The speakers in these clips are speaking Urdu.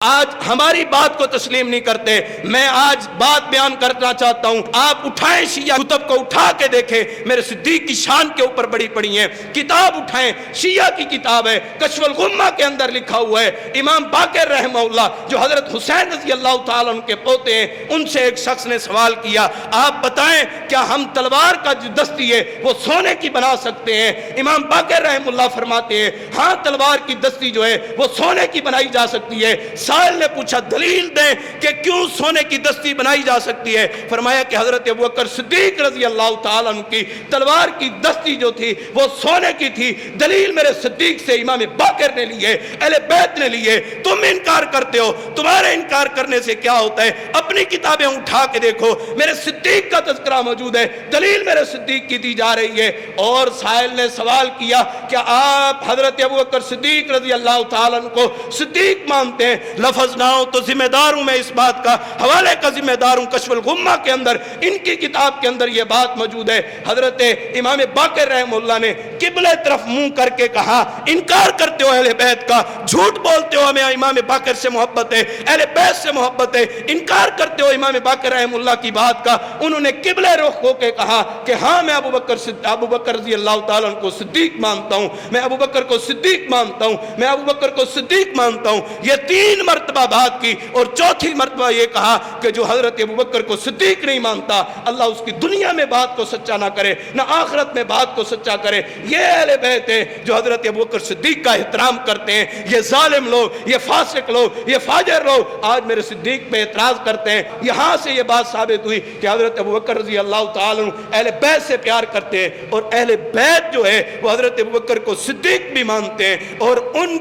آج ہماری بات کو تسلیم نہیں کرتے۔ میں آج بات بیان کرنا چاہتا ہوں، آپ اٹھائیں شیعہ کتب کو اٹھا کے دیکھیں، میرے صدیق کی شان کے اوپر بڑی پڑی ہیں، کتاب اٹھائیں، شیعہ کی کتاب ہے، کشف الغمہ کے اندر لکھا ہوا ہے۔ امام باقر رحمہ اللہ جو حضرت حسین رضی اللہ تعالیٰ عنہ کے پوتے ہیں، ان سے ایک شخص نے سوال کیا، آپ بتائیں کیا ہم تلوار کا جو دستی ہے وہ سونے کی بنا سکتے ہیں؟ امام باقر رحمہ اللہ فرماتے ہیں ہاں، تلوار کی دستی جو ہے وہ سونے کی بنائی جا سکتی ہے۔ سائل نے پوچھا دلیل دیں کہ کیوں سونے کی دستی بنائی جا سکتی ہے؟ فرمایا کہ حضرت ابوبکر صدیق رضی اللہ تعالیٰ عنہ کی تلوار کی دستی جو تھی وہ سونے کی تھی۔ دلیل میرے صدیق سے امام باقر نے لیے، اہل بیت نے لیے۔ تم انکار کرتے ہو، تمہارے انکار کرنے سے کیا ہوتا ہے؟ اپنی کتابیں اٹھا کے دیکھو، میرے صدیق کا تذکرہ موجود ہے، دلیل میرے صدیق کی دی جا رہی ہے۔ اور سائل نے سوال کیا کیا آپ حضرت ابوبکر صدیق رضی اللہ تعالیٰ عنہ کو صدیق مانتے ہیں؟ لفظ نہ ہو تو ذمہ دار ہوں میں اس بات کا، حوالے کا ذمہ دار ہوں۔ کشف الغمہ کے اندر، ان کی کتاب کے اندر یہ بات موجود ہے۔ حضرت امام باقر رحمہ اللہ نے قبلے طرف منہ کر کے کہا، انکار کرتے ہو اہل بیت کا، جھوٹ بولتے ہو ہمیں امام باقر سے محبت ہے، اہل بیت سے محبت ہے، انکار کرتے ہو امام باقر رحمہ اللہ کی بات کا۔ انہوں نے قبلے رخ ہو کے کہا کہ ہاں، میں ابوبکر رضی اللہ تعالیٰ عنہ کو صدیق مانتا ہوں، میں ابوبکر کو صدیق مانتا ہوں، میں ابوبکر کو صدیق مانتا ہوں۔ یہ 3 مرتبہ بات کی، اور چوتھی مرتبہ یہ کہا کہ جو حضرت ابوبکر کو صدیق نہیں مانتا، اللہ اس کی دنیا میں بات کو سچا نہ کرے، نہ آخرت میں بات کو سچا کرے۔ یہ اہل بیت ہے جو حضرت ابوبکر صدیق کا احترام کرتے ہیں۔ یہ ظالم لوگ، یہ فاسق لوگ، یہ فاجر لوگ آج میرے صدیق پہ اعتراض کرتے ہیں۔ یہاں سے یہ بات ثابت ہوئی کہ حضرت ابوبکر رضی اللہ تعالیٰ عنہ اہل بیت سے پیار کرتے ہیں، اور اہل بیت جو ہے وہ حضرت ابوبکر کو صدیق بھی مانتے ہیں، اور ان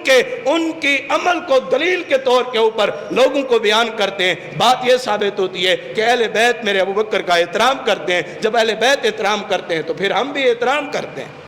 کی عمل کو دلیل کے طور کے اوپر لوگوں کو بیان کرتے ہیں۔ بات یہ ثابت ہوتی ہے کہ اہل بیت میرے ابوبکر کا احترام کرتے ہیں۔ جب اہل بیت احترام کرتے ہیں تو پھر ہم بھی احترام کرتے ہیں۔